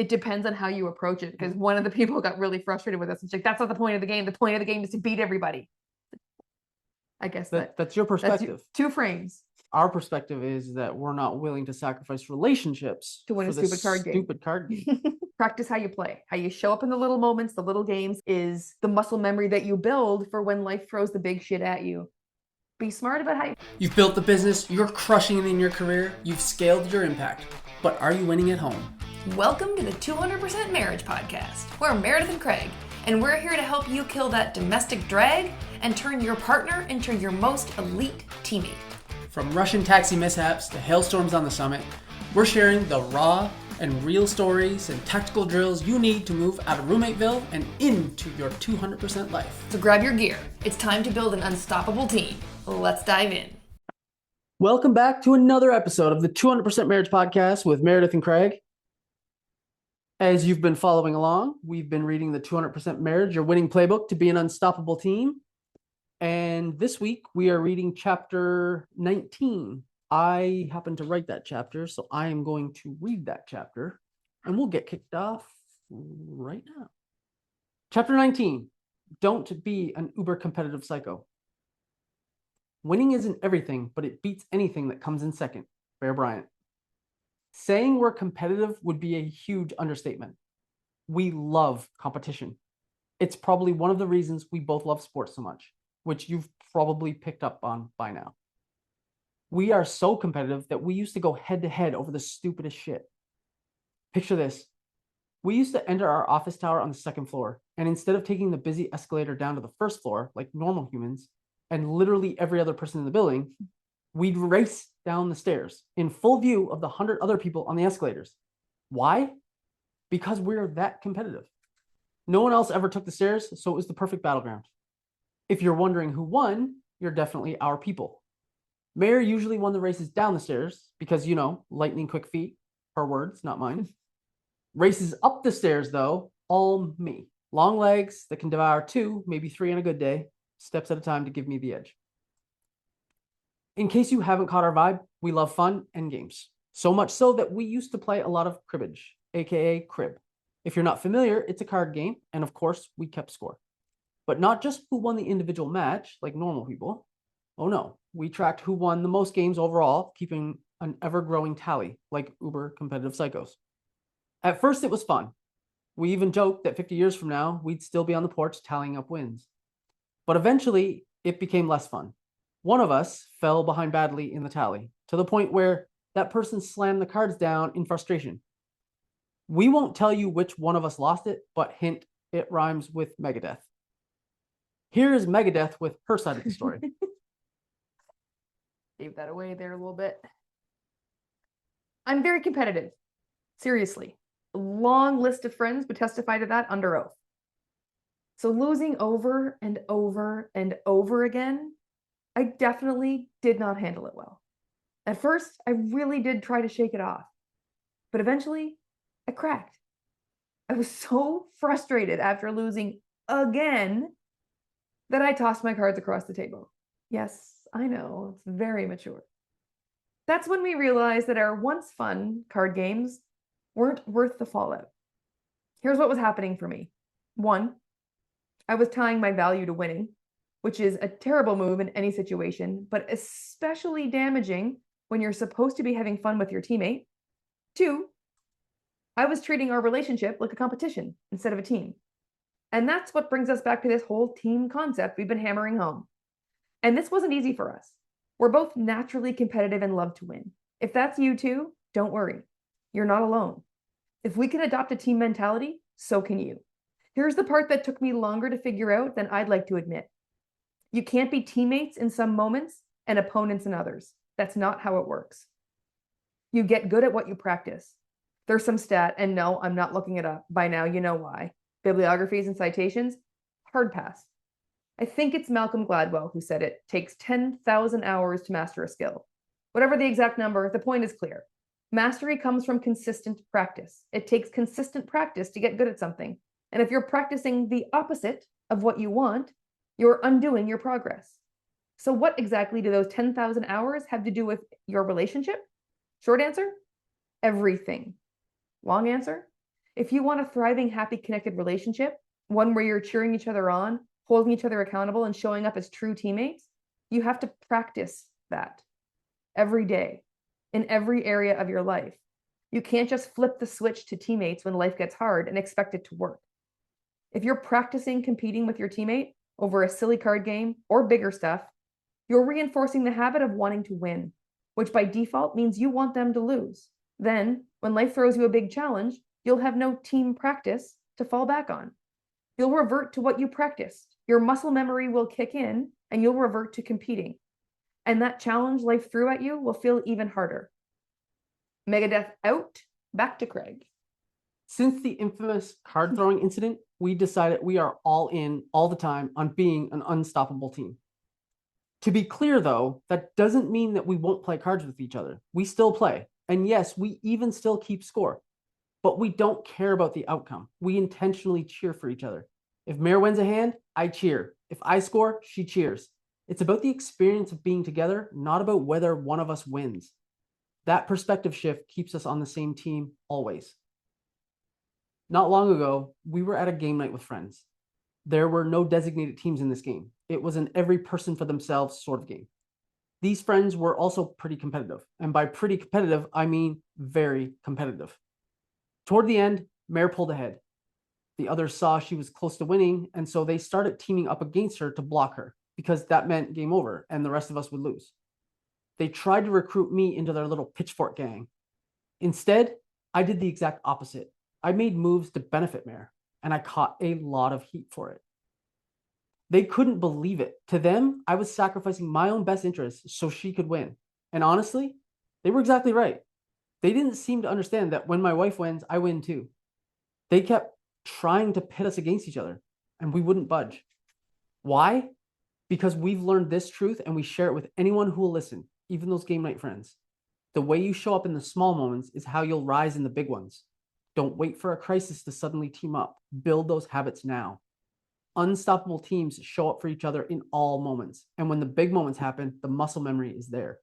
it depends on how you approach it, because one of the people got really frustrated with us. It's like, that's not the point of the game. The point of the game is to beat everybody. I guess that's your perspective. That's 2 frames. Our perspective is that we're not willing to sacrifice relationships to win a stupid card game. Practice how you play. How you show up in the little moments, the little games is the muscle memory that you build for when life throws the big shit at you. Be smart about how you... You've built the business, you're crushing it in your career, you've scaled your impact, but are you winning at home? Welcome to the 200% Marriage Podcast. We're Meredith and Craig, and we're here to help you kill that domestic drag and turn your partner into your most elite teammate. From Russian taxi mishaps to hailstorms on the summit, we're sharing the raw and real stories and tactical drills you need to move out of roommateville and into your 200% life. So grab your gear. It's time to build an unstoppable team. Let's dive in. Welcome back to another episode of the 200% Marriage Podcast with Meredith and Craig. As you've been following along, we've been reading the 200% Marriage, Your Winning Playbook to Be an Unstoppable Team. And this week we are reading chapter 19. I happen to write that chapter, so I am going to read that chapter and we'll get kicked off right now. Chapter 19, Don't Be an Uber Competitive Psycho. Winning isn't everything, but it beats anything that comes in second. Bryant. Saying we're competitive would be a huge understatement. We love competition. It's probably one of the reasons we both love sports so much, which you've probably picked up on by now. We are so competitive that we used to go head to head over the stupidest shit. Picture this. We used to enter our office tower on the 2nd floor, and instead of taking the busy escalator down to the 1st floor like normal humans, and literally every other person in the building, we'd race down the stairs in full view of the 100 other people on the escalators. Why? Because we're that competitive. No one else ever took the stairs, so it was the perfect battleground. If you're wondering who won, you're definitely our people. Mayor usually won the races down the stairs because, you know, lightning quick feet. Her words, not mine. Races up the stairs, though, all me. Long legs that can devour 2, maybe 3 on a good day, steps at a time to give me the edge. In case you haven't caught our vibe, we love fun and games. So much so that we used to play a lot of cribbage, aka crib. If you're not familiar, it's a card game, and of course, we kept score. But not just who won the individual match, like normal people. Oh no, we tracked who won the most games overall, keeping an ever-growing tally, like uber competitive psychos. At first, it was fun. We even joked that 50 years from now, we'd still be on the porch tallying up wins. But eventually, it became less fun. One of us fell behind badly in the tally, to the point where that person slammed the cards down in frustration. We won't tell you which one of us lost it, but hint, it rhymes with Megadeth. Here is Megadeth with her side of the story. Gave that away there a little bit. I'm very competitive. Seriously. A long list of friends would testify to that under oath. So losing over and over and over again, I definitely did not handle it well. At first, I really did try to shake it off. But eventually, I cracked. I was so frustrated after losing again that I tossed my cards across the table. Yes, I know, it's very mature. That's when we realized that our once fun card games weren't worth the fallout. Here's what was happening for me. 1, I was tying my value to winning, which is a terrible move in any situation, but especially damaging when you're supposed to be having fun with your teammate. 2, I was treating our relationship like a competition instead of a team. And that's what brings us back to this whole team concept we've been hammering home. And this wasn't easy for us. We're both naturally competitive and love to win. If that's you too, don't worry. You're not alone. If we can adopt a team mentality, so can you. Here's the part that took me longer to figure out than I'd like to admit. You can't be teammates in some moments and opponents in others. That's not how it works. You get good at what you practice. There's some stat, and no, I'm not looking it up. By now, you know why. Bibliographies and citations, hard pass. I think it's Malcolm Gladwell who said it takes 10,000 hours to master a skill. Whatever the exact number, the point is clear. Mastery comes from consistent practice. It takes consistent practice to get good at something. And if you're practicing the opposite of what you want, you're undoing your progress. So what exactly do those 10,000 hours have to do with your relationship? Short answer, everything. Long answer, If you want a thriving, happy, connected relationship, one where you're cheering each other on, holding each other accountable, and showing up as true teammates, you have to practice that every day in every area of your life. You can't just flip the switch to teammates when life gets hard and expect it to work. If you're practicing competing with your teammate over a silly card game or bigger stuff, you're reinforcing the habit of wanting to win, which by default means you want them to lose. Then, when life throws you a big challenge, you'll have no team practice to fall back on. You'll revert to what you practiced. Your muscle memory will kick in and you'll revert to competing. And that challenge life threw at you will feel even harder. Megadeth out, back to Craig. Since the infamous card throwing incident, we decided we are all in all the time on being an unstoppable team. To be clear, though, that doesn't mean that we won't play cards with each other. We still play. And yes, we even still keep score. But we don't care about the outcome. We intentionally cheer for each other. If Mare wins a hand, I cheer. If I score, she cheers. It's about the experience of being together, not about whether one of us wins. That perspective shift keeps us on the same team always. Not long ago, we were at a game night with friends. There were no designated teams in this game. It was an every person for themselves sort of game. These friends were also pretty competitive. And by pretty competitive, I mean very competitive. Toward the end, Mare pulled ahead. The others saw she was close to winning, and so they started teaming up against her to block her, because that meant game over and the rest of us would lose. They tried to recruit me into their little pitchfork gang. Instead, I did the exact opposite. I made moves to benefit Mare, and I caught a lot of heat for it. They couldn't believe it. To them, I was sacrificing my own best interests so she could win. And honestly, they were exactly right. They didn't seem to understand that when my wife wins, I win too. They kept trying to pit us against each other, and we wouldn't budge. Why? Because we've learned this truth and we share it with anyone who will listen, even those game night friends. The way you show up in the small moments is how you'll rise in the big ones. Don't wait for a crisis to suddenly team up. Build those habits now. Unstoppable teams show up for each other in all moments. And when the big moments happen, the muscle memory is there.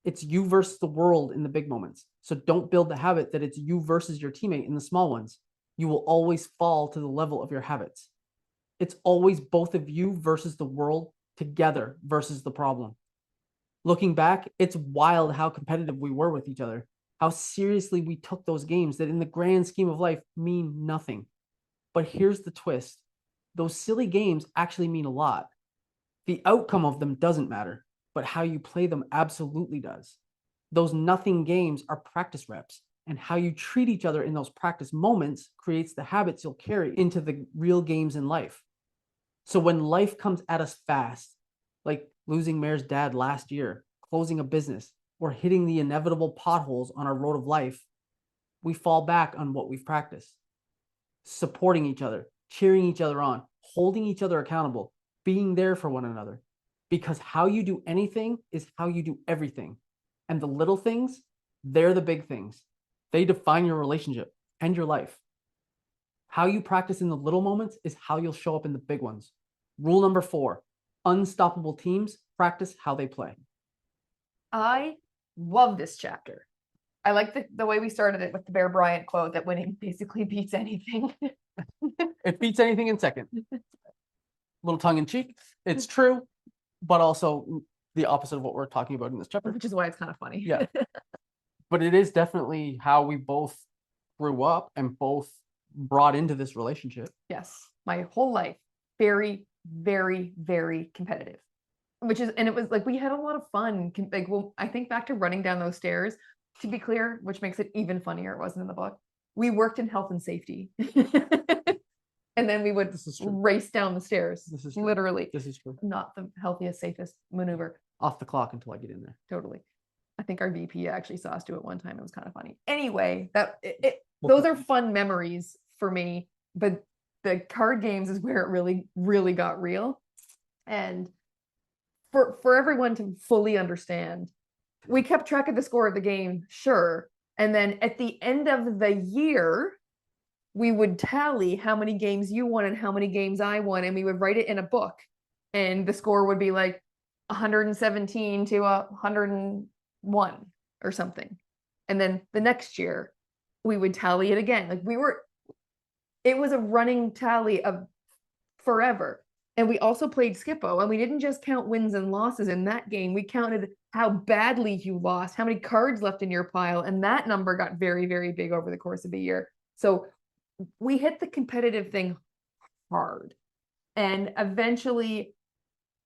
It's you versus the world in the big moments. So don't build the habit that it's you versus your teammate in the small ones. You will always fall to the level of your habits. It's always both of you versus the world together versus the problem. Looking back, it's wild how competitive we were with each other, how seriously we took those games that in the grand scheme of life mean nothing. But here's the twist. Those silly games actually mean a lot. The outcome of them doesn't matter, but how you play them absolutely does. Those nothing games are practice reps, and how you treat each other in those practice moments creates the habits you'll carry into the real games in life. So when life comes at us fast, like losing Mare's dad last year, closing a business, or hitting the inevitable potholes on our road of life, we fall back on what we've practiced. Supporting each other, cheering each other on, holding each other accountable, being there for one another. Because how you do anything is how you do everything. And the little things, they're the big things. They define your relationship and your life. How you practice in the little moments is how you'll show up in the big ones. Rule number 4, unstoppable teams practice how they play. I love this chapter. I like the way we started it with the Bear Bryant quote that winning basically beats anything. It beats anything in second. Little tongue in cheek. It's true, but also the opposite of what we're talking about in this chapter. Which is why it's kind of funny. Yeah. But it is definitely how we both grew up and both brought into this relationship. Yes. My whole life, very, very, very competitive. And it was like, we had a lot of fun. Like, well, I think back to running down those stairs, to be clear, which makes it even funnier. It wasn't in the book. We worked in health and safety. And then we would race down the stairs. This is true. Literally. This is true. Not the healthiest, safest maneuver. Off the clock until I get in there. Totally. I think our VP actually saw us do it one time. It was kind of funny. Anyway, those are fun memories for me. But the card games is where it really, really got real. And for everyone to fully understand, we kept track of the score of the game, sure. And then at the end of the year, we would tally how many games you won and how many games I won, and we would write it in a book. And the score would be like 117 to 101 or something. And then the next year, we would tally it again. Like we were it was a running tally of forever. And we also played Skippo, and we didn't just count wins and losses in that game. We counted how badly you lost, how many cards left in your pile, and that number got very, very big over the course of a year. So we hit the competitive thing hard, and eventually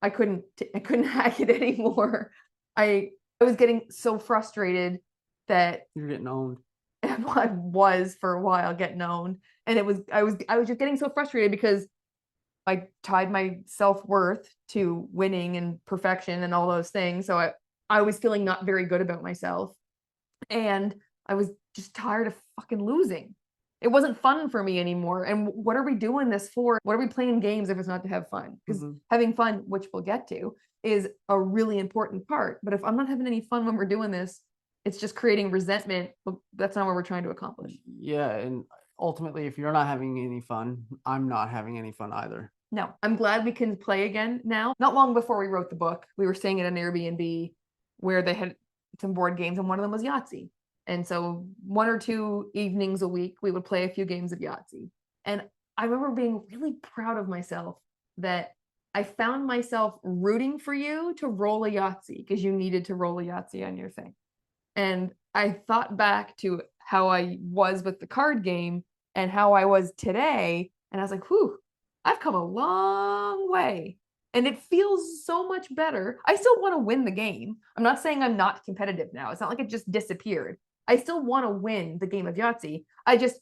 I couldn't hack it anymore. I was getting so frustrated that You're getting owned. I was for a while getting owned, and I was just getting so frustrated because I tied my self-worth to winning and perfection and all those things. So I was feeling not very good about myself, and I was just tired of fucking losing. It wasn't fun for me anymore. And what are we doing this for? What are we playing games if it's not to have fun? Because having fun, which we'll get to, is a really important part. But if I'm not having any fun when we're doing this, it's just creating resentment. That's not what we're trying to accomplish. Yeah, and ultimately, if you're not having any fun, I'm not having any fun either. No, I'm glad we can play again now. Not long before we wrote the book, we were staying at an Airbnb where they had some board games, and one of them was Yahtzee. And so 1 or 2 evenings a week, we would play a few games of Yahtzee. And I remember being really proud of myself that I found myself rooting for you to roll a Yahtzee because you needed to roll a Yahtzee on your thing. And I thought back to how I was with the card game and how I was today. And I was like, whew, I've come a long way. And it feels so much better. I still want to win the game. I'm not saying I'm not competitive now. It's not like it just disappeared. I still want to win the game of Yahtzee. I just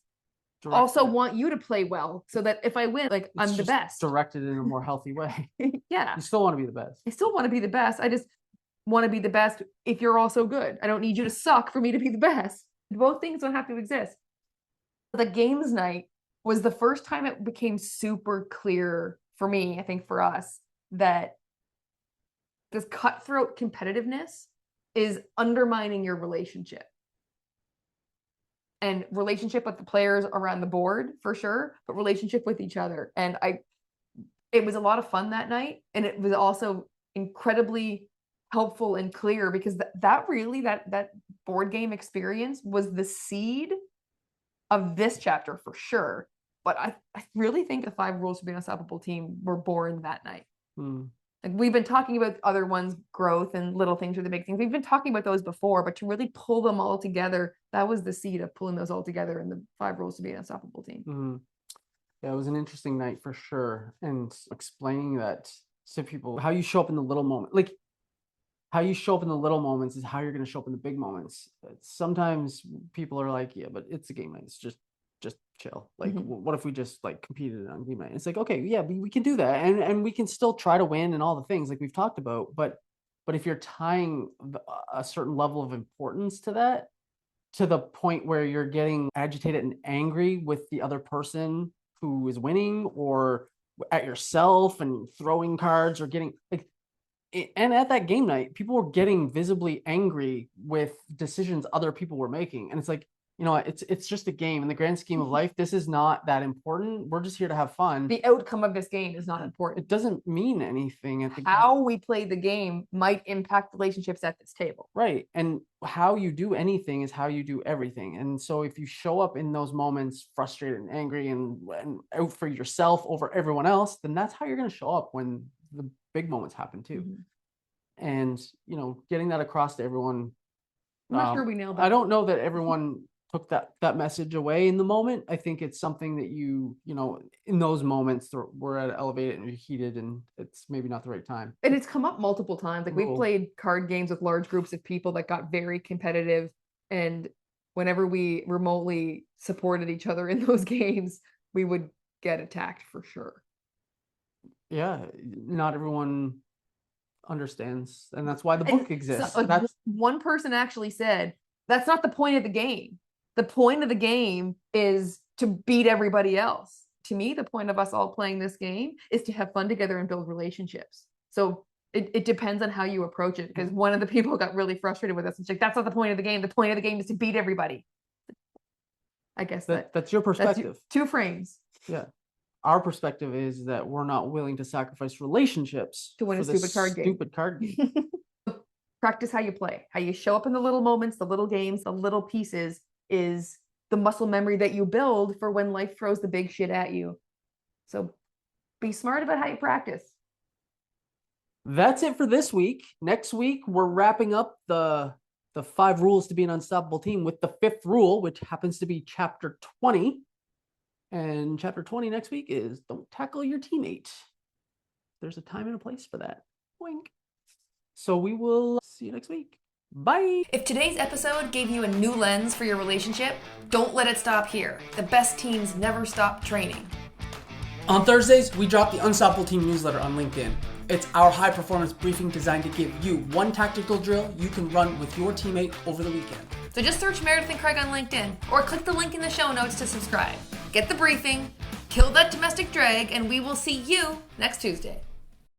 also want you to play well so that if I win, like, I'm the best. Directed in a more healthy way. Yeah. You still want to be the best. I still want to be the best. I just want to be the best if you're also good. I don't need you to suck for me to be the best. Both things don't have to exist. The games night was the first time it became super clear for me, I think for us, that this cutthroat competitiveness is undermining your relationship. And relationship with the players around the board for sure, but relationship with each other. And it was a lot of fun that night. And it was also incredibly helpful and clear because that board game experience was the seed of this chapter for sure. But I really think the 5 rules to be an unstoppable team were born that night. Like, we've been talking about other ones, growth and little things are the big things. We've been talking about those before, but to really pull them all together, that was the seed of pulling those all together in the 5 rules to be an unstoppable team. Yeah, it was an interesting night for sure. And explaining that to people, how you show up in the little moment, like how you show up in the little moments is how you're going to show up in the big moments. Sometimes people are like, yeah, but it's a game night. It's just chill. Like, what if we just like competed on game night? It's like, okay, yeah, we can do that, and we can still try to win and all the things like we've talked about. But if you're tying a certain level of importance to that, to the point where you're getting agitated and angry with the other person who is winning, or at yourself and throwing cards, or getting like, and at that game night, people were getting visibly angry with decisions other people were making, and it's like, you know, it's just a game in the grand scheme of life. This is not that important. We're just here to have fun. The outcome of this game is not important. It doesn't mean anything at the how we play the game might impact relationships at this table. Right. And how you do anything is how you do everything. And so if you show up in those moments frustrated and angry and out for yourself over everyone else, then that's how you're going to show up when the big moments happen too. And, you know, getting that across to everyone. I'm not sure we nailed that. I don't know that everyone took that message away in the moment. I think it's something that you know, in those moments we're at elevated and heated, and it's maybe not the right time. And it's come up multiple times. Like, we've played card games with large groups of people that got very competitive, and whenever we remotely supported each other in those games, we would get attacked for sure. Yeah, not everyone understands, and that's why the book exists. So, that's one person actually said, that's not the point of the game. The point of the game is to beat everybody else. To me, the point of us all playing this game is to have fun together and build relationships. So it depends on how you approach it, because one of the people got really frustrated with us. It's like, that's not the point of the game. The point of the game is to beat everybody. I guess that's your perspective. 2 frames. Yeah. Our perspective is that we're not willing to sacrifice relationships to win a stupid card game. Practice how you play. How you show up in the little moments, the little games, the little pieces is the muscle memory that you build for when life throws the big shit at you. So be smart about how you practice. That's it for this week. Next week, we're wrapping up the 5 rules to be an unstoppable team with the 5th rule, which happens to be chapter 20. And chapter 20 next week is don't tackle your teammate. There's a time and a place for that. Wink. So we will see you next week. Bye. If today's episode gave you a new lens for your relationship, don't let it stop here. The best teams never stop training. On Thursdays, we drop the Unstoppable Team newsletter on LinkedIn. It's our high-performance briefing designed to give you one tactical drill you can run with your teammate over the weekend. So just search Meredith and Craig on LinkedIn or click the link in the show notes to subscribe. Get the briefing, kill that domestic drag, and we will see you next Tuesday.